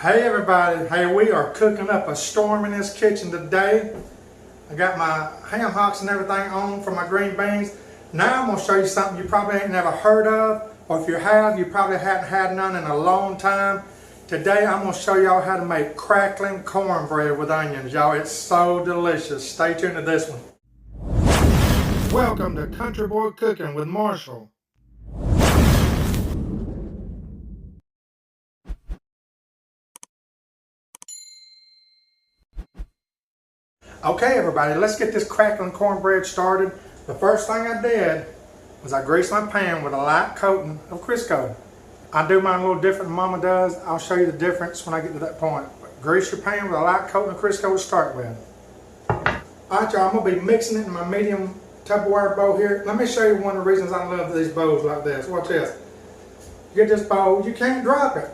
Hey everybody, hey, we are cooking up a storm in this kitchen today. I got my ham hocks and everything on for my green beans. Now I'm going to show you something you probably ain't never heard of, or if you have, you probably hadn't had none in a long time. Today I'm going to show y'all how to make crackling cornbread with onions. Y'all, it's so delicious. Stay tuned to this one. Welcome to Country Boy Cooking with Marshall. Okay everybody, let's get this crackling cornbread started. The first thing I did was I greased my pan with a light coating of Crisco. I do mine a little different than Mama does. I'll show you the difference when I get to that point. But grease your pan with a light coating of Crisco to start with. Alright y'all, I'm going to be mixing it in my medium Tupperware bowl here. Let me show you one of the reasons I love these bowls like this. Watch this. You get this bowl, you can't drop it.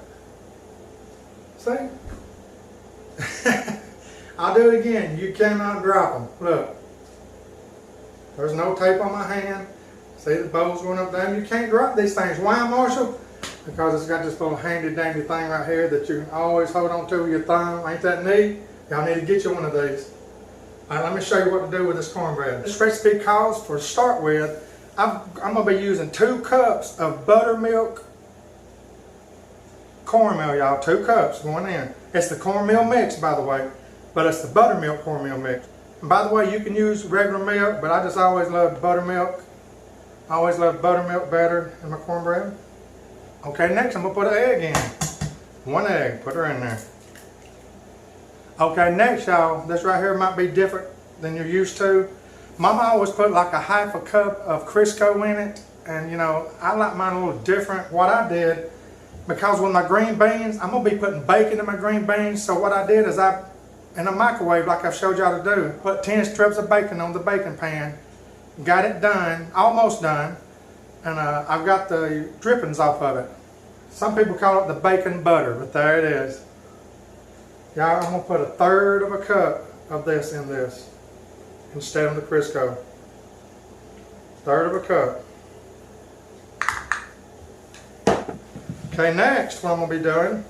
See? I'll do it again. You cannot drop them. Look. There's no tape on my hand. See the bowl's going up down. You can't drop these things. Why, Marshall? Because it's got this little handy dandy thing right here that you can always hold on to with your thumb. Ain't that neat? Y'all need to get you one of these. Alright, let me show you what to do with this cornbread. This recipe calls for, to start with, I'm going to be using 2 cups of buttermilk cornmeal, y'all. 2 cups going in. It's the cornmeal mix, by the way. But it's the buttermilk cornmeal mix. And by the way, you can use regular milk, but I just always loved buttermilk. I always loved buttermilk better in my cornbread. Okay, next I'm going to put an egg in. 1 egg, put her in there. Okay, next y'all, this right here might be different than you're used to. Mama always put like a half a cup of Crisco in it. And you know, I like mine a little different. What I did, because with my green beans, I'm going to be putting bacon in my green beans. So what I did is in a microwave, like I've showed y'all to do, put 10 strips of bacon on the bacon pan, got it done, almost done, and I've got the drippings off of it. Some people call it the bacon butter, but there it is. Y'all, I'm going to put 1/3 of a cup of this in this instead of the Crisco. 1/3 of a cup. Okay, next what I'm going to be doing,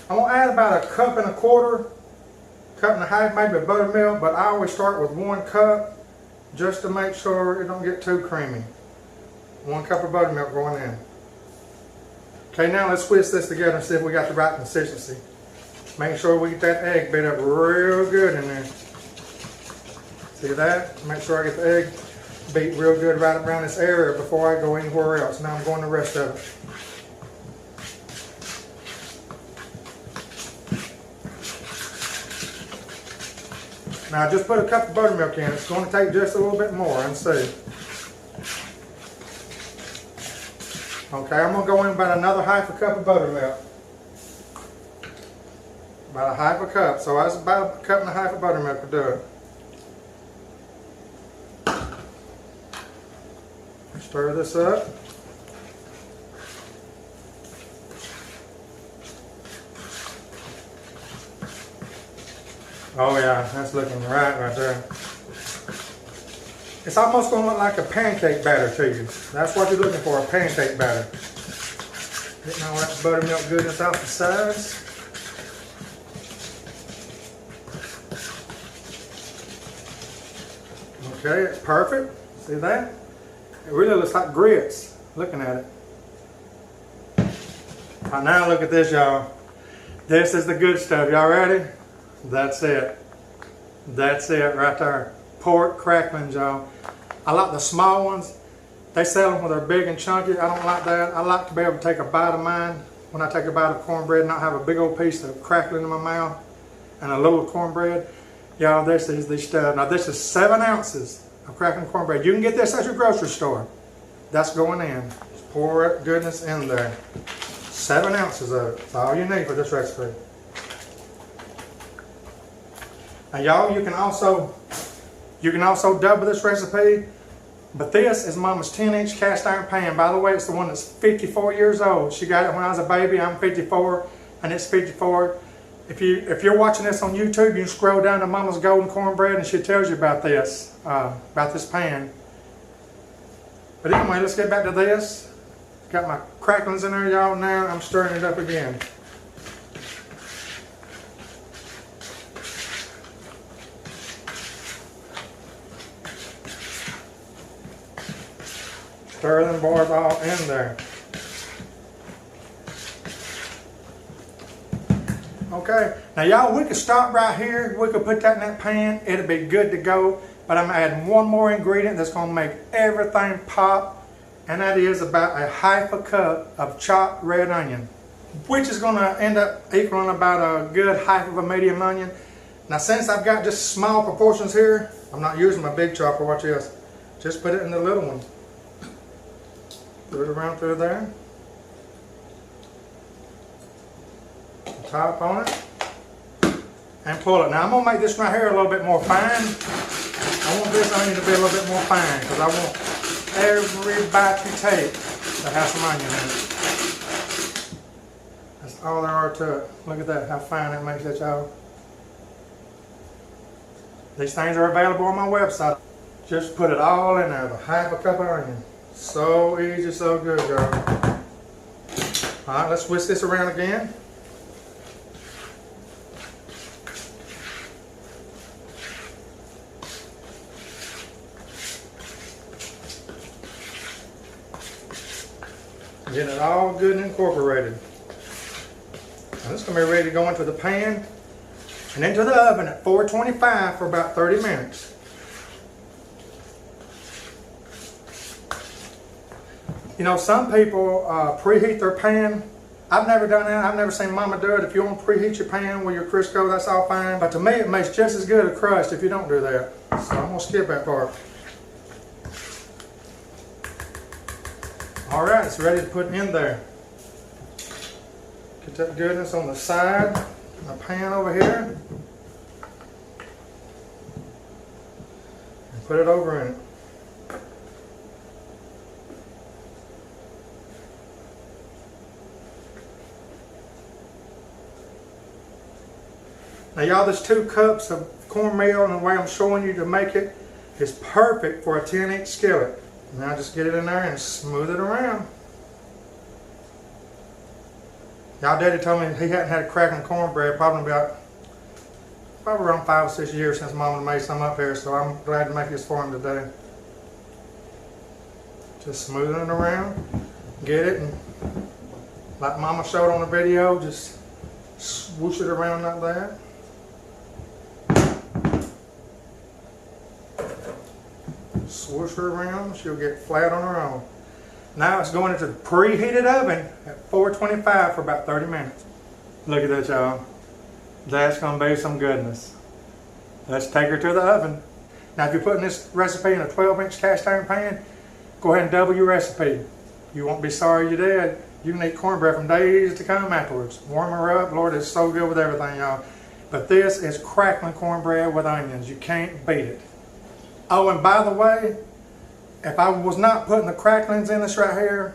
I'm going to add about 1 1/4 cup and a half maybe of buttermilk, but I always start with 1 cup just to make sure it don't get too creamy. 1 cup of buttermilk going in. Okay, now let's whisk this together and see if we got the right consistency. Making sure we get that egg beat up real good in there. See that? Make sure I get the egg beat real good right around this area before I go anywhere else. Now I'm going the rest of it. Now just put a cup of buttermilk in. It's going to take just a little bit more and see. Okay, I'm going to go in about another half a cup of buttermilk. About 1/2 cup. So that's about 1 1/2 cups of buttermilk to do it. Stir this up. Oh yeah, that's looking right there. It's almost going to look like a pancake batter to you. That's what you're looking for, a pancake batter. Getting all that buttermilk goodness off the sides. Okay, it's perfect. See that? It really looks like grits, looking at it. Right, now look at this, y'all. This is the good stuff. Y'all ready? That's it. That's it right there. Pork cracklins, y'all. I like the small ones. They sell them when they're big and chunky. I don't like that. I like to be able to take a bite of mine when I take a bite of cornbread and not have a big old piece of crackling in my mouth and a little cornbread. Y'all, this is the stuff. Now this is 7 ounces of crackling cornbread. You can get this at your grocery store. That's going in. Just pour that goodness in there. 7 ounces of it. That's all you need for this recipe. Now y'all, you can also double this recipe, but this is Mama's 10-inch cast iron pan. By the way, it's the one that's 54 years old. She got it when I was a baby. I'm 54 and it's 54. If you're watching this on YouTube, you can scroll down to Mama's Golden Cornbread and she tells you about this pan. But anyway, let's get back to this. Got my cracklins in there, y'all. Now I'm stirring it up again. Stir them boys all in there. Okay, now y'all, we could stop right here. We could put that in that pan. It'll be good to go. But I'm adding one more ingredient that's going to make everything pop. And that is about a half a cup of chopped red onion, which is going to end up equaling about a good half of a medium onion. Now since I've got just small proportions here, I'm not using my big chopper. Watch this. Just put it in the little one. Put it around through there. Top on it. And pull it. Now I'm going to make this right here a little bit more fine. I want this onion to be a little bit more fine because I want every bite you take to have some onion in it. That's all there are to it. Look at that, how fine that makes it, y'all. These things are available on my website. Just put it all in there, the half a cup of onion. So easy, so good, y'all. Alright, let's whisk this around again. Getting it all good and incorporated. Now this is going to be ready to go into the pan and into the oven at 425 for about 30 minutes. You know, some people preheat their pan. I've never done that. I've never seen Mama do it. If you want to preheat your pan with your Crisco, that's all fine. But to me, it makes just as good a crust if you don't do that. So I'm going to skip that part. Alright, it's ready to put in there. Get that goodness on the side, my pan over here. And put it over in it. Now y'all, there's 2 cups of cornmeal, and the way I'm showing you to make it is perfect for a 10-inch skillet. Now just get it in there and smooth it around. Y'all, Daddy told me he hadn't had a Cracklin cornbread probably around 5 or 6 years since Mama made some up here, so I'm glad to make this for him today. Just smoothing it around, get it, and like Mama showed on the video, just swoosh it around like that. Swoosh her around, she'll get flat on her own. Now it's going into the preheated oven at 425 for about 30 minutes. Look at that, y'all. That's going to be some goodness. Let's take her to the oven. Now if you're putting this recipe in a 12-inch cast iron pan, go ahead and double your recipe. You won't be sorry you did. You can eat cornbread from days to come afterwards. Warm her up. Lord, it's so good with everything, y'all. But this is Cracklin cornbread with onions. You can't beat it. Oh, and by the way, if I was not putting the cracklings in this right here,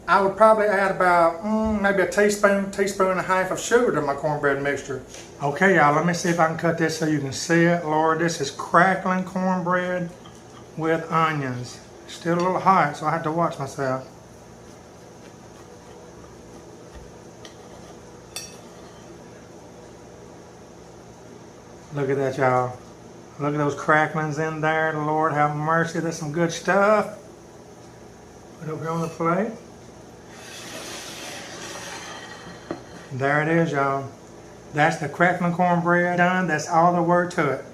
I would probably add about maybe a teaspoon and a half of sugar to my cornbread mixture. Okay, y'all, let me see if I can cut this so you can see it. Lord, this is Cracklin cornbread with onions. Still a little hot, so I have to watch myself. Look at that, y'all. Look at those cracklings in there. Lord have mercy. That's some good stuff. Put it over here on the plate. There it is, y'all. That's the Cracklin cornbread done. That's all there were to it.